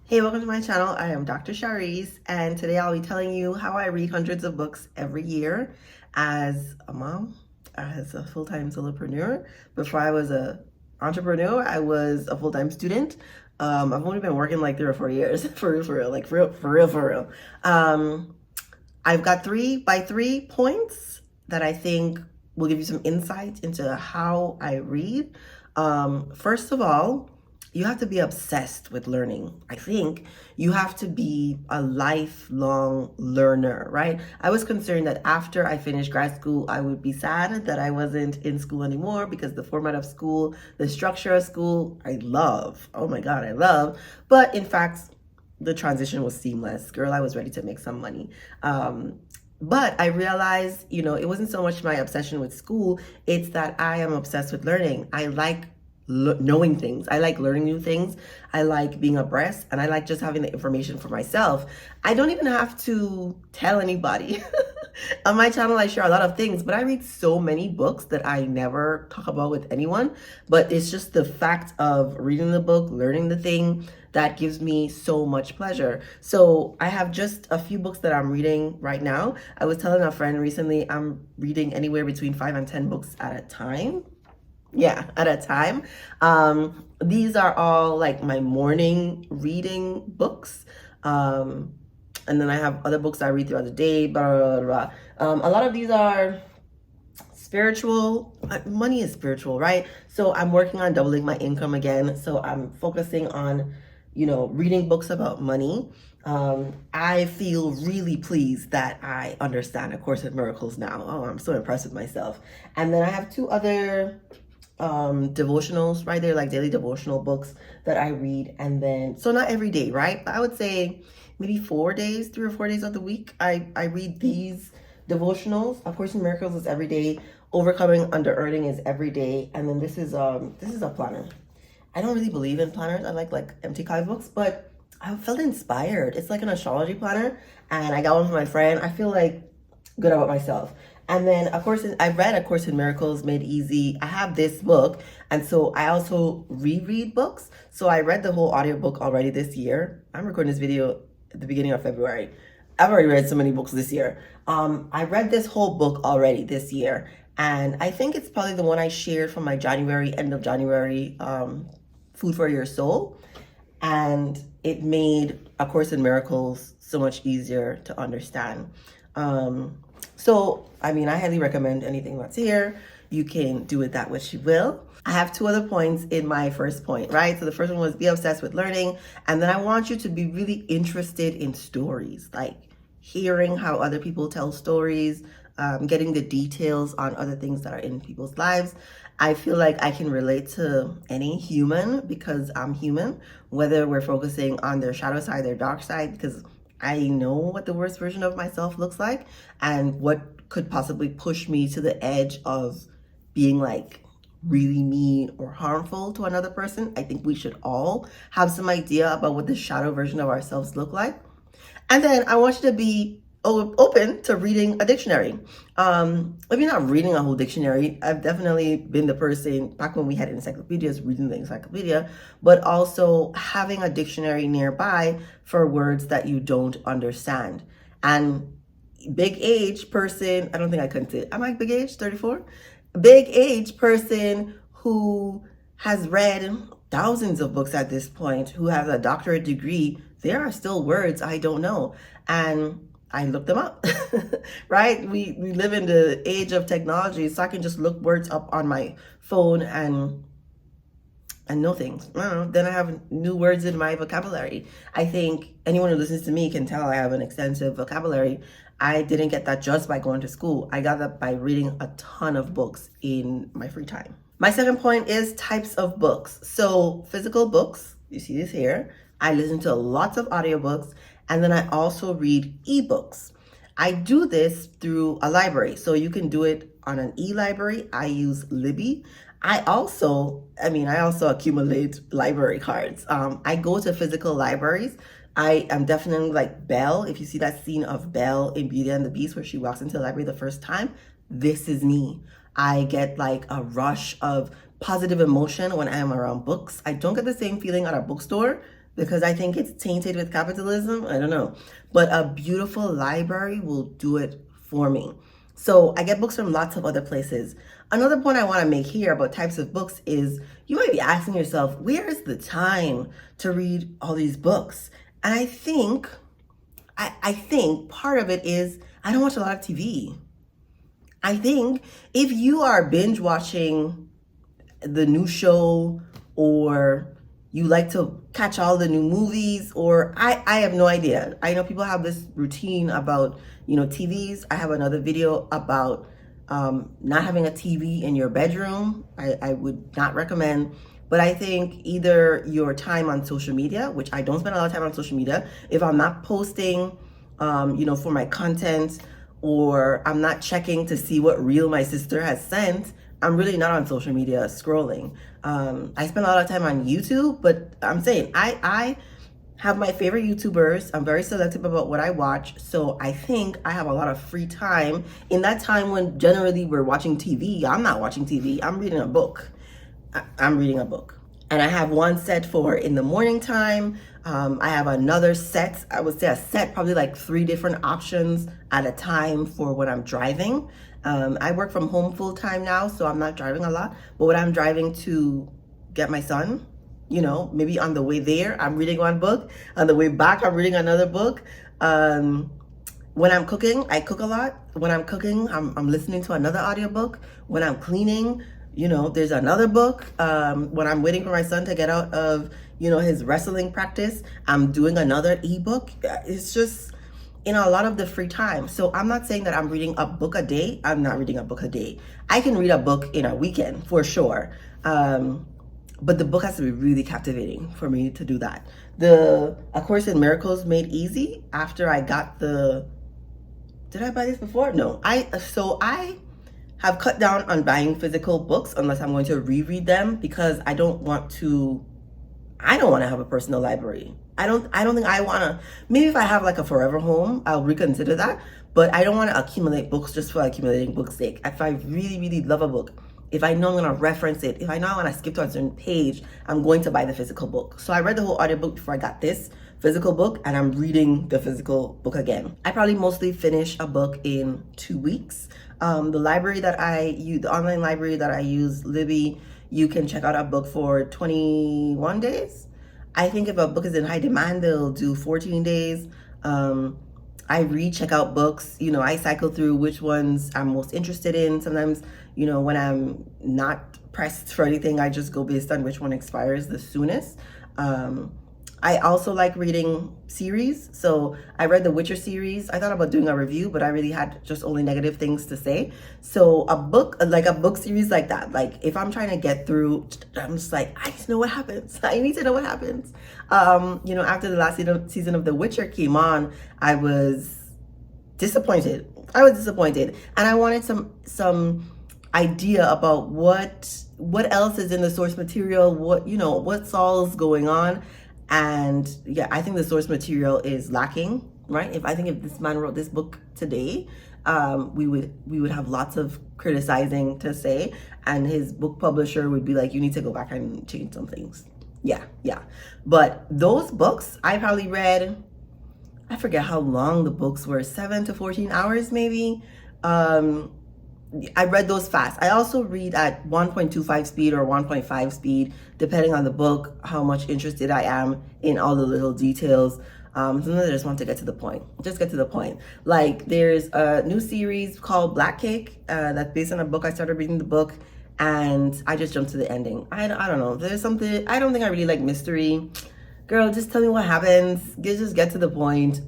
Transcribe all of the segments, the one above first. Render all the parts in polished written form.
Hey, welcome to my channel. I am Dr. Shareece, and today I'll be telling you how I read hundreds of books every year as a mom, as a full-time solopreneur. Before I was a entrepreneur, I was a full-time student. I've only been working like 3 or 4 years, for real, like for real. I've got 3 points that I think will give you some insight into how I read. First of all, you have to be obsessed with learning. I think you have to be a lifelong learner, right? I was concerned that after I finished grad school, I would be sad that I wasn't in school anymore because the format of school, the structure of school, I love. Oh my God, I love. But in fact, the transition was seamless. Girl, I was ready to make some money. But I realized, it wasn't so much my obsession with school, it's that I am obsessed with learning. I like knowing things. I like learning new things. I like being abreast, and I like just having the information for myself. I don't even have to tell anybody. On my channel, I share a lot of things, but I read so many books that I never talk about with anyone. But it's just the fact of reading the book, learning the thing, that gives me so much pleasure. So I have just a few books that I'm reading right now. I was telling a friend recently, I'm reading anywhere between 5 and 10 books at a time. Yeah, at a time. These are all like my morning reading books. And then I have other books I read throughout the day, blah, blah, blah, blah. A lot of these are spiritual. Money is spiritual, right? So I'm working on doubling my income again. So I'm focusing on, reading books about money. I feel really pleased that I understand A Course in Miracles now. Oh, I'm so impressed with myself. And then I have 2 other devotionals, right? They're like daily devotional books that I read. And then, so not every day, right? But I would say maybe 4 days, 3 or 4 days of the week, I read these devotionals. A Course in Miracles is every day. Overcoming Under Earning is every day. And then this is a planner. I don't really believe in planners. I like empty copy books, but I felt inspired. It's like an astrology planner, and I got one from my friend. I feel like good about myself. And then, of course, I read A Course in Miracles Made Easy. I have this book, and so I also reread books. So I read the whole audiobook already this year. I'm recording this video at the beginning of February. I've already read so many books this year. I read this whole book already this year, and I think it's probably the one I shared from my end of January, Food for Your Soul. And it made A Course in Miracles so much easier to understand. So, I highly recommend anything that's here. You can do with that what you will. I have 2 other points in my first point, right? So the first one was be obsessed with learning. And then I want you to be really interested in stories, like hearing how other people tell stories, getting the details on other things that are in people's lives. I feel like I can relate to any human because I'm human, whether we're focusing on their shadow side, their dark side, because I know what the worst version of myself looks like and what could possibly push me to the edge of being like really mean or harmful to another person. I think we should all have some idea about what the shadow version of ourselves look like. And then I want you to be open to reading a dictionary. If you're not reading a whole dictionary, I've definitely been the person back when we had encyclopedias, reading the encyclopedia, but also having a dictionary nearby for words that you don't understand. And big age person, I don't think I couldn't say it. Am I big age, 34? Big age person who has read thousands of books at this point, who has a doctorate degree, there are still words I don't know. And I looked them up, right? We live in the age of technology, so I can just look words up on my phone and know things. Then I have new words in my vocabulary. I think anyone who listens to me can tell I have an extensive vocabulary. I didn't get that just by going to school. I got that by reading a ton of books in my free time. My second point is types of books. So physical books, you see this here. I listen to lots of audiobooks, and then I also read ebooks. I do this through a library. So you can do it on an e-library. I use Libby. I also accumulate library cards. I go to physical libraries. I am definitely like Belle. If you see that scene of Belle in Beauty and the Beast where she walks into the library the first time, this is me. I get like a rush of positive emotion when I am around books. I don't get the same feeling at a bookstore because I think it's tainted with capitalism. I don't know. But a beautiful library will do it for me. So I get books from lots of other places. Another point I want to make here about types of books is you might be asking yourself, where is the time to read all these books? And I think part of it is I don't watch a lot of TV. I think if you are binge watching the new show, or you like to catch all the new movies, or I have no idea. I know people have this routine about, TVs. I have another video about not having a TV in your bedroom. I would not recommend. But I think either your time on social media, which I don't spend a lot of time on social media, if I'm not posting, for my content, or I'm not checking to see what reel my sister has sent, I'm really not on social media scrolling. I spend a lot of time on YouTube, but I'm saying I have my favorite YouTubers. I'm very selective about what I watch. So I think I have a lot of free time. In that time when generally we're watching TV, I'm not watching TV. I'm reading a book. I'm reading a book. And I have one set for in the morning time. I have another set, I would say a set, probably like 3 different options at a time for when I'm driving. I work from home full time now, so I'm not driving a lot. But when I'm driving to get my son, maybe on the way there, I'm reading one book. On the way back, I'm reading another book. When I'm cooking, I cook a lot. When I'm cooking, I'm listening to another audiobook. When I'm cleaning, there's another book. When I'm waiting for my son to get out of, his wrestling practice, I'm doing another ebook. It's just, a lot of the free time. So I'm not saying that I'm reading a book a day. I'm not reading a book a day. I can read a book in a weekend for sure. But the book has to be really captivating for me to do that. A Course in Miracles Made Easy, after I got did I buy this before? No. I have cut down on buying physical books unless I'm going to reread them, because I don't want to have a personal library. I don't think I want to. Maybe if I have like a forever home, I'll reconsider that. But I don't want to accumulate books just for accumulating books' sake. If I really, really love a book, if I know I'm going to reference it, if I know I want to skip to a certain page, I'm going to buy the physical book. So I read the whole audiobook before I got this physical book, and I'm reading the physical book again. I probably mostly finish a book in 2 weeks. The library that I use, the online library that I use, Libby, you can check out a book for 21 days. I think if a book is in high demand, they'll do 14 days. I recheck out books. I cycle through which ones I'm most interested in. Sometimes, when I'm not pressed for anything, I just go based on which one expires the soonest. I also like reading series. So I read the Witcher series. I thought about doing a review, but I really had just only negative things to say. So a book series like that, like if I'm trying to get through, I'm just like, I need to know what happens. I need to know what happens. After the last season of The Witcher came on, I was disappointed. And I wanted some idea about what else is in the source material, what's all's going on. And yeah, I think the source material is lacking, right? If this man wrote this book today, we would have lots of criticizing to say, and his book publisher would be like, you need to go back and change some things. Yeah. But those books, I probably read, I forget how long the books were, 7 to 14 hours maybe. I read those fast. I also read at 1.25 speed or 1.5 speed, depending on the book, how much interested I am in all the little details. Sometimes I just want to get to the point. Like there's a new series called Black Cake that's based on a book. I started reading the book and I just jumped to the ending. I don't know. There's something, I don't think I really like mystery. Girl, just tell me what happens. Just get to the point.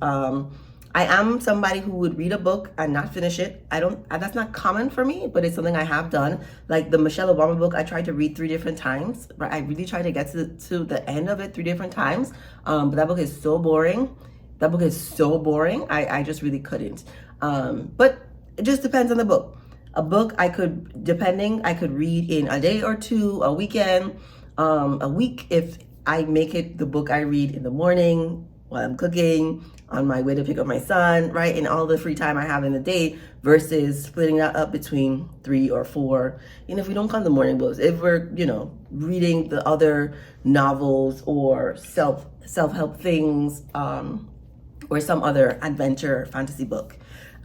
I am somebody who would read a book and not finish it. That's not common for me, but it's something I have done. Like the Michelle Obama book, I tried to read 3 different times, right? I really tried to get to the end of it 3 different times. But that book is so boring. I just really couldn't. But it just depends on the book. A book I could read in a day or 2, a weekend, a week if I make it the book I read in the morning while I'm cooking, on my way to pick up my son, right? And all the free time I have in the day versus splitting that up between 3 or 4. If we don't count the morning books, if we're, reading the other novels or self-help things, or some other adventure fantasy book.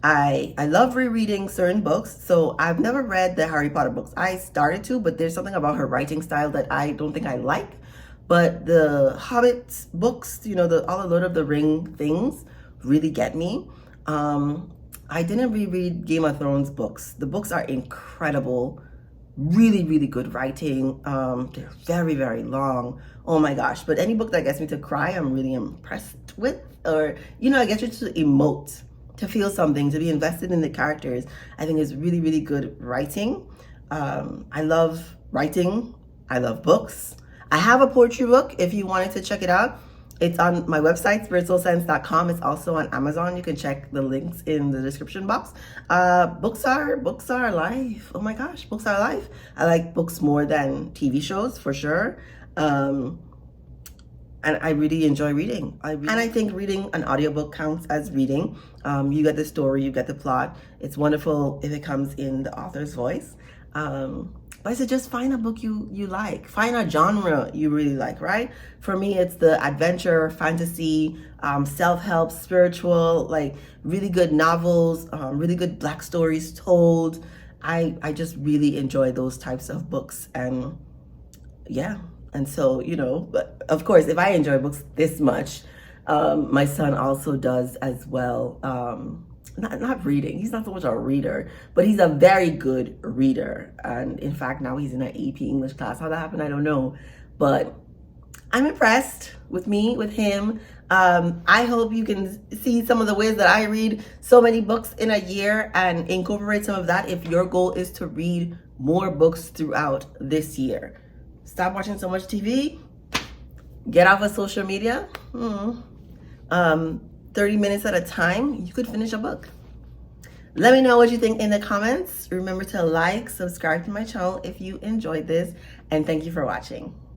I love rereading certain books, so I've never read the Harry Potter books. I started to, but there's something about her writing style that I don't think I like. But the Hobbit books, all the Lord of the Ring things really get me. I didn't reread Game of Thrones books. The books are incredible, really, really good writing. They're very, very long. Oh my gosh. But any book that gets me to cry, I'm really impressed with. Or, I get you to emote, to feel something, to be invested in the characters. I think is really, really good writing. I love writing. I love books. I have a poetry book if you wanted to check it out. It's on my website, spiritualsense.com. It's also on Amazon. You can check the links in the description box. Books are life. Oh my gosh, books are life. I like books more than TV shows, for sure. And I really enjoy reading. And I think reading an audiobook counts as reading. You get the story, you get the plot. It's wonderful if it comes in the author's voice. But I said, just find a book you like. Find a genre you really like, right? For me, it's the adventure, fantasy, self-help, spiritual, like really good novels, really good Black stories told. I just really enjoy those types of books. And yeah, and so, but of course, if I enjoy books this much, my son also does as well. Not reading. He's not so much a reader, but he's a very good reader. And in fact, now he's in an AP English class. How that happened, I don't know. But I'm impressed with him. I hope you can see some of the ways that I read so many books in a year and incorporate some of that if your goal is to read more books throughout this year. Stop watching so much TV. Get off of social media. 30 minutes at a time, you could finish a book. Let me know what you think in the comments. Remember to like, subscribe to my channel if you enjoyed this, and thank you for watching.